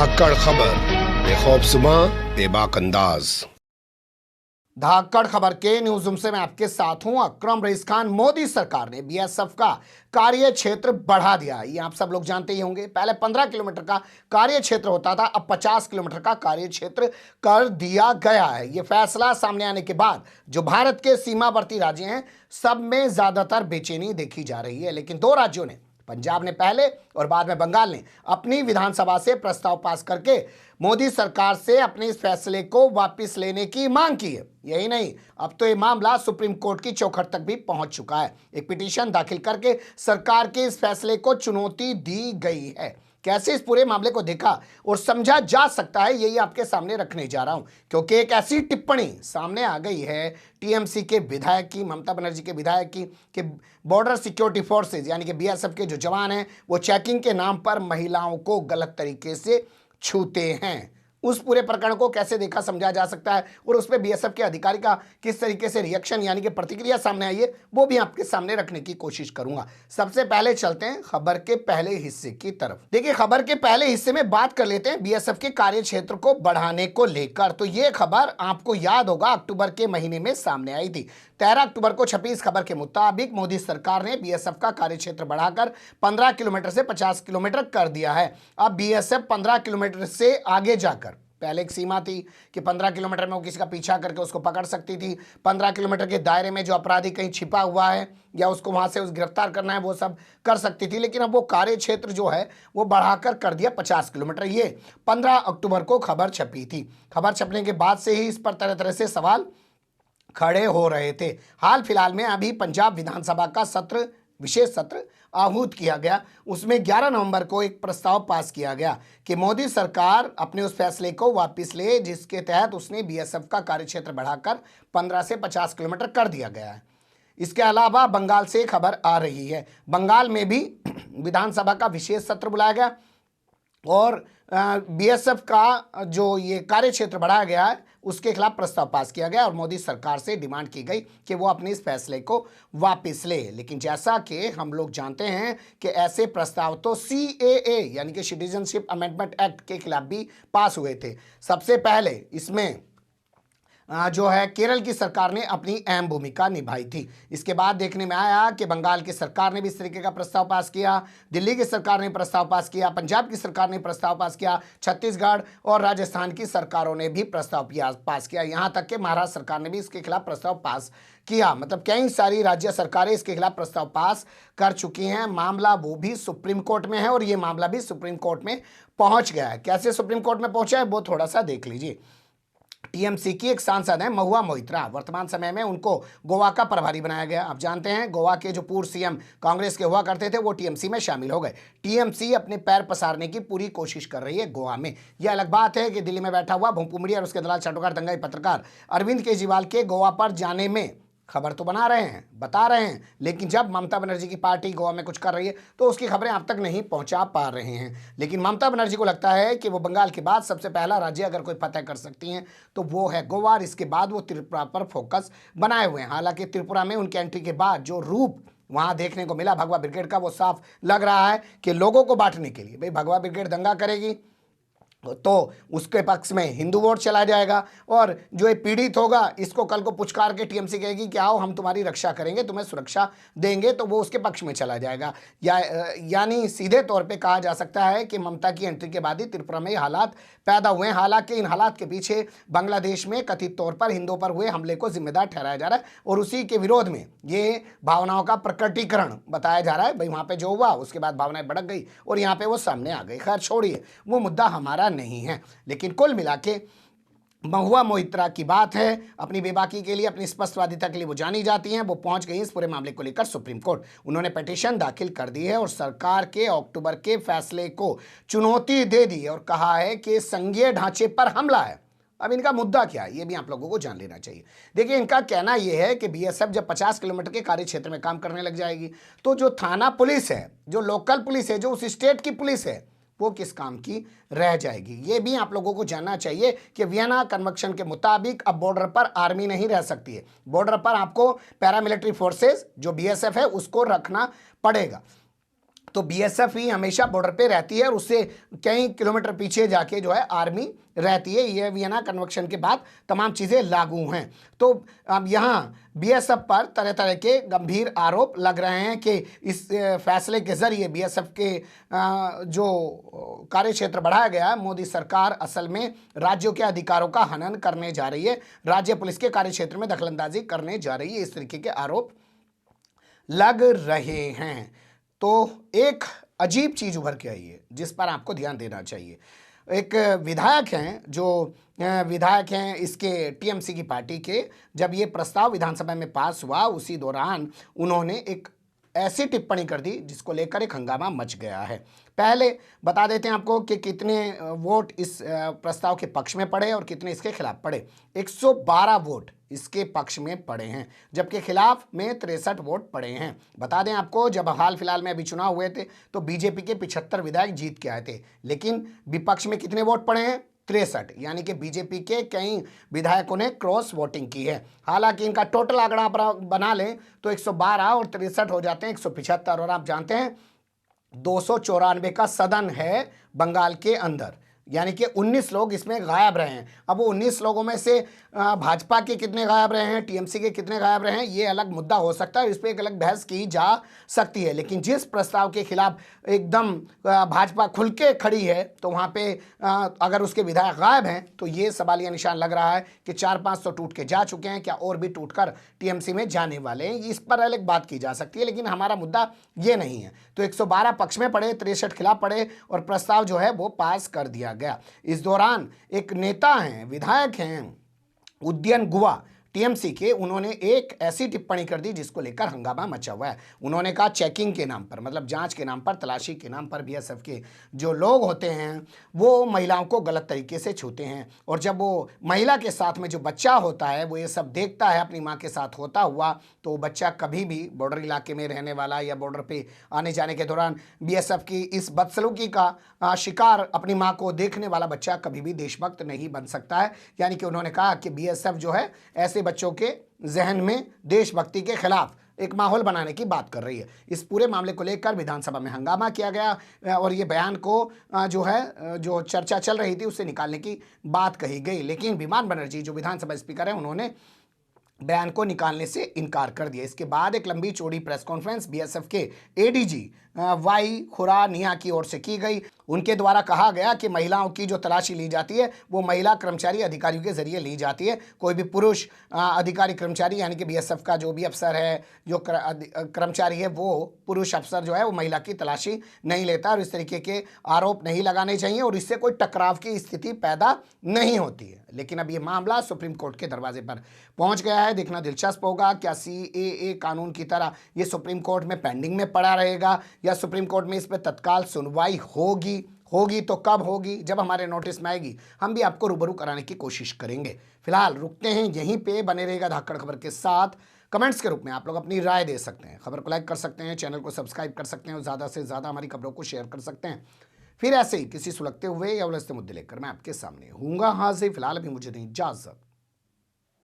धाकड़ खबर, बेखौफसुमा बेबाक अंदाज। धाकड़ खबर के न्यूज रूम से मैं आपके साथ हूं अकरम रईस खान। मोदी सरकार ने बीएसएफ का कार्य क्षेत्र बढ़ा दिया। ये आप सब लोग जानते ही होंगे। पहले 15 किलोमीटर का कार्य क्षेत्र होता था, अब 50 किलोमीटर का कार्य क्षेत्र कर दिया गया है। ये फैसला सामने आने के बाद जो भारत के सीमावर्ती राज्य हैं, सब में ज्यादातर बेचैनी देखी जा रही है। लेकिन दो राज्यों ने, पंजाब ने पहले और बाद में बंगाल ने, अपनी विधानसभा से प्रस्ताव पास करके मोदी सरकार से अपने इस फैसले को वापस लेने की मांग की है। यही नहीं, अब तो ये मामला सुप्रीम कोर्ट की चौखट तक भी पहुंच चुका है। एक पिटीशन दाखिल करके सरकार के इस फैसले को चुनौती दी गई है। कैसे इस पूरे मामले को देखा और समझा जा सकता है, यही आपके सामने रखने जा रहा हूं, क्योंकि एक ऐसी टिप्पणी सामने आ गई है टीएमसी के विधायक की, ममता बनर्जी के विधायक की, कि बॉर्डर सिक्योरिटी फोर्सेज यानी कि बीएसएफ के जो जवान हैं वो चेकिंग के नाम पर महिलाओं को गलत तरीके से छूते हैं। उस पूरे प्रकरण को कैसे देखा समझा जा सकता है और उस पर बीएसएफ के अधिकारी का किस तरीके से रिएक्शन यानी कि प्रतिक्रिया सामने आई है, वो भी आपके सामने रखने की कोशिश करूंगा। सबसे पहले चलते हैं खबर के पहले हिस्से की तरफ। देखिए, खबर के पहले हिस्से में बात कर लेते हैं बीएसएफ के कार्य क्षेत्र को बढ़ाने को लेकर। तो ये खबर आपको याद होगा अक्टूबर के महीने में सामने आई थी। 13 अक्टूबर को छपी इस खबर के मुताबिक मोदी सरकार ने बीएसएफ का कार्य क्षेत्र बढ़ाकर 15 किलोमीटर से 50 किलोमीटर कर दिया है। अब बीएसएफ 15 किलोमीटर से आगे जाकर, पहले एक सीमा थी कि 15 किलोमीटर में वो किसी का पीछा करके उसको पकड़ सकती थी। 15 किलोमीटर के दायरे में जो अपराधी कहीं छिपा हुआ है या उसको वहां से गिरफ्तार करना है, वो सब कर सकती थी। लेकिन अब वो कार्य क्षेत्र जो है वो बढ़ाकर कर दिया 50 किलोमीटर। ये 15 अक्टूबर को खबर छपी थी। खबर छपने के बाद से ही इस पर तरह तरह से सवाल खड़े हो रहे थे। हाल फिलहाल में अभी पंजाब विधानसभा का सत्र, विशेष सत्र आहूत किया गया। उसमें 11 नवंबर को एक प्रस्ताव पास किया गया कि मोदी सरकार अपने उस फैसले को वापस ले जिसके तहत उसने बीएसएफ का कार्यक्षेत्र बढ़ाकर 15 से 50 किलोमीटर कर दिया गया है। इसके अलावा बंगाल से खबर आ रही है, बंगाल में भी विधानसभा का विशेष सत्र बुलाया गया और बीएसएफ का जो ये कार्य क्षेत्र बढ़ाया गया है उसके खिलाफ प्रस्ताव पास किया गया और मोदी सरकार से डिमांड की गई कि वो अपने इस फैसले को वापस ले। लेकिन जैसा कि हम लोग जानते हैं कि ऐसे प्रस्ताव तो सीएए यानी कि सिटीजनशिप अमेंडमेंट एक्ट के खिलाफ भी पास हुए थे। सबसे पहले इसमें जो है केरल की सरकार ने अपनी अहम भूमिका निभाई थी। इसके बाद देखने में आया कि बंगाल की सरकार ने भी इस तरीके का प्रस्ताव पास किया, दिल्ली की सरकार ने प्रस्ताव पास किया, पंजाब की सरकार ने प्रस्ताव पास किया, छत्तीसगढ़ और राजस्थान की सरकारों ने भी प्रस्ताव पास किया। यहाँ तक कि महाराष्ट्र सरकार ने भी इसके खिलाफ प्रस्ताव पास किया। मतलब कई सारी राज्य सरकारें इसके खिलाफ प्रस्ताव पास कर चुकी हैं। मामला वो भी सुप्रीम कोर्ट में है और ये मामला भी सुप्रीम कोर्ट में पहुंच गया है। कैसे सुप्रीम कोर्ट में पहुंचा है वो थोड़ा सा देख लीजिए। टीएमसी की एक सांसद है महुआ मोइत्रा, वर्तमान समय में उनको गोवा का प्रभारी बनाया गया। आप जानते हैं गोवा के जो पूर्व सीएम कांग्रेस के हुआ करते थे वो टीएमसी में शामिल हो गए। टीएमसी अपने पैर पसारने की पूरी कोशिश कर रही है गोवा में। यह अलग बात है कि दिल्ली में बैठा हुआ भूपू मीडिया और उसके दलाल चाटुकार दंगाई पत्रकार अरविंद केजरीवाल के गोवा पर जाने में खबर तो बना रहे हैं, बता रहे हैं, लेकिन जब ममता बनर्जी की पार्टी गोवा में कुछ कर रही है तो उसकी खबरें आप तक नहीं पहुंचा पा रहे हैं। लेकिन ममता बनर्जी को लगता है कि वो बंगाल के बाद सबसे पहला राज्य अगर कोई फतह कर सकती हैं तो वो है गोवा। इसके बाद वो त्रिपुरा पर फोकस बनाए हुए हैं। हालांकि त्रिपुरा में उनके एंट्री के बाद जो रूप वहां देखने को मिला भगवा ब्रिगेड का, वो साफ लग रहा है कि लोगों को बांटने के लिए, भाई भगवा ब्रिगेड दंगा करेगी तो उसके पक्ष में हिंदू वोट चला जाएगा और जो ये पीड़ित होगा इसको कल को पुचकार के टीएमसी कहेगी कि आओ हम तुम्हारी रक्षा करेंगे, तुम्हें सुरक्षा देंगे, तो वो उसके पक्ष में चला जाएगा। यानी सीधे तौर पे कहा जा सकता है कि ममता की एंट्री के बाद ही त्रिपुरा में हालात पैदा हुए हैं। हालांकि इन हालात के पीछे बांग्लादेश में कथित तौर पर हिंदुओं पर हुए हमले को जिम्मेदार ठहराया जा रहा है और उसी के विरोध में ये भावनाओं का प्रकटीकरण बताया जा रहा है। भाई वहां पे जो हुआ उसके बाद भावनाएं भड़क गई और यहाँ पे वो सामने आ गई। खैर छोड़िए, वो मुद्दा हमारा नहीं है। लेकिन कुल मिला के महुआ मोइत्रा की बात है, अपनी बेबाकी के लिए, अपनी स्पष्टवादिता के लिए वो जानी जाती हैं। वो पहुंच गई इस पूरे मामले को लेकर सुप्रीम कोर्ट। उन्होंने पिटीशन दाखिल कर दी है और सरकार के अक्टूबर के फैसले को चुनौती दे दी और कहा है कि संघीय ढांचे पर हमला है। अब इनका मुद्दा क्या है ये भी आप लोगों को जान लेना चाहिए। देखिए, इनका कहना यह है कि बीएसएफ जब 50 किलोमीटर के कार्य क्षेत्र में काम करने लग जाएगी तो जो थाना पुलिस है, जो लोकल पुलिस है, जो उस स्टेट की पुलिस है, वो किस काम की रह जाएगी। ये भी आप लोगों को जानना चाहिए कि वियना कन्वेंशन के मुताबिक अब बॉर्डर पर आर्मी नहीं रह सकती है। बॉर्डर पर आपको पैरामिलिट्री फोर्सेस जो बीएसएफ है उसको रखना पड़ेगा। तो बीएसएफ ही हमेशा बॉर्डर पे रहती है और उससे कई किलोमीटर पीछे जाके जो है आर्मी रहती है। ये वियना कन्वेंशन के बाद तमाम चीज़ें लागू हैं। तो अब यहाँ बीएसएफ पर तरह तरह के गंभीर आरोप लग रहे हैं कि इस फैसले के जरिए बीएसएफ के जो कार्य क्षेत्र बढ़ाया गया है, मोदी सरकार असल में राज्यों के अधिकारों का हनन करने जा रही है, राज्य पुलिस के कार्य क्षेत्र में दखलंदाजी करने जा रही है, इस तरीके के आरोप लग रहे हैं। तो एक अजीब चीज़ उभर के आई है जिस पर आपको ध्यान देना चाहिए। एक विधायक हैं जो विधायक हैं इसके टीएमसी की पार्टी के, जब ये प्रस्ताव विधानसभा में पास हुआ उसी दौरान उन्होंने एक ऐसी टिप्पणी कर दी जिसको लेकर एक हंगामा मच गया है। पहले बता देते हैं आपको कि कितने वोट इस प्रस्ताव के पक्ष में पड़े और कितने इसके खिलाफ पड़े। 112 वोट इसके पक्ष में पड़े हैं जबकि खिलाफ में 63 वोट पड़े हैं। बता दें आपको, जब हाल फिलहाल में अभी चुनाव हुए थे तो बीजेपी के 75 विधायक जीत के आए थे, लेकिन विपक्ष में कितने वोट पड़े हैं? 63, यानी कि बीजेपी के कई विधायकों ने क्रॉस वोटिंग की है। हालांकि इनका टोटल आंकड़ा बना लें तो 112 और 63 हो जाते हैं 175। और आप जानते हैं 294 का सदन है बंगाल के अंदर, यानी कि 19 लोग इसमें गायब रहे हैं। अब वो 19 लोगों में से भाजपा के कितने गायब रहे हैं, टीएमसी के कितने गायब रहे हैं, ये अलग मुद्दा हो सकता है, इस पर एक अलग बहस की जा सकती है। लेकिन जिस प्रस्ताव के खिलाफ एकदम भाजपा खुल के खड़ी है तो वहाँ पे अगर उसके विधायक गायब हैं तो ये सवालिया निशान लग रहा है कि 400-500 टूट के जा चुके हैं, क्या और भी टूट कर टीएमसी में जाने वाले हैं। इस पर अलग बात की जा सकती है, लेकिन हमारा मुद्दा ये नहीं है। तो 112 पक्ष में पड़े, 63 खिलाफ पड़े और प्रस्ताव जो है वो पास कर दिया गया। इस दौरान एक नेता हैं, विधायक हैं उदयन गुहा टीएमसी के, उन्होंने एक ऐसी टिप्पणी कर दी जिसको लेकर हंगामा मचा हुआ है। उन्होंने कहा चेकिंग के नाम पर, मतलब जांच के नाम पर, तलाशी के नाम पर बीएसएफ के जो लोग होते हैं वो महिलाओं को गलत तरीके से छूते हैं, और जब वो महिला के साथ में जो बच्चा होता है वो ये सब देखता है अपनी माँ के साथ होता हुआ, तो बच्चा कभी भी बॉर्डर इलाके में रहने वाला या बॉर्डर पे आने जाने के दौरान बीएसएफ की इस बदसलूकी का शिकार अपनी माँ को देखने वाला बच्चा कभी भी देशभक्त नहीं बन सकता है। यानी कि उन्होंने कहा कि बीएसएफ जो है ऐसे बच्चों के जहन में देशभक्ति के खिलाफ एक माहौल बनाने की बात कर रही है। इस पूरे मामले को लेकर विधानसभा में हंगामा किया गया और ये बयान को जो चर्चा चल रही थी उससे निकालने की बात कही गई, लेकिन विमान बनर्जी जो विधानसभा स्पीकर है उन्होंने बयान को निकालने से इनकार कर दिया। इसके बाद एक लंबी चौड़ी प्रेस कॉन्फ्रेंस बीएसएफ के एडीजी वाई खुरानिया की ओर से की गई। उनके द्वारा कहा गया कि महिलाओं की जो तलाशी ली जाती है वो महिला कर्मचारी अधिकारियों के जरिए ली जाती है। कोई भी पुरुष अधिकारी कर्मचारी यानी कि बीएसएफ का जो भी अफसर है, जो कर्मचारी है, वो पुरुष अफसर जो है वो महिला की तलाशी नहीं लेता और इस तरीके के आरोप नहीं लगाने चाहिए और इससे कोई टकराव की स्थिति पैदा नहीं होती है। लेकिन अब ये मामला सुप्रीम कोर्ट के दरवाजे पर पहुंच गया है। देखना दिलचस्प होगा क्या सीएए कानून की तरह ये सुप्रीम कोर्ट में पेंडिंग में पड़ा रहेगा या सुप्रीम कोर्ट में इस पर तत्काल सुनवाई होगी तो कब होगी, जब हमारे नोटिस में आएगी हम भी आपको रूबरू कराने की कोशिश करेंगे। फिलहाल रुकते हैं यहीं पे, बने रहेगा धाकड़ खबर के साथ। कमेंट्स के रूप में आप लोग अपनी राय दे सकते हैं, खबर को लाइक कर सकते हैं, चैनल को सब्सक्राइब कर सकते हैं और ज़्यादा से ज़्यादा हमारी खबरों को शेयर कर सकते हैं। फिर ऐसे ही किसी सुलगते हुए या उलझते मुद्दे लेकर मैं आपके सामने हूँगा हाजिर। फिलहाल अभी मुझे दें इजाज़त।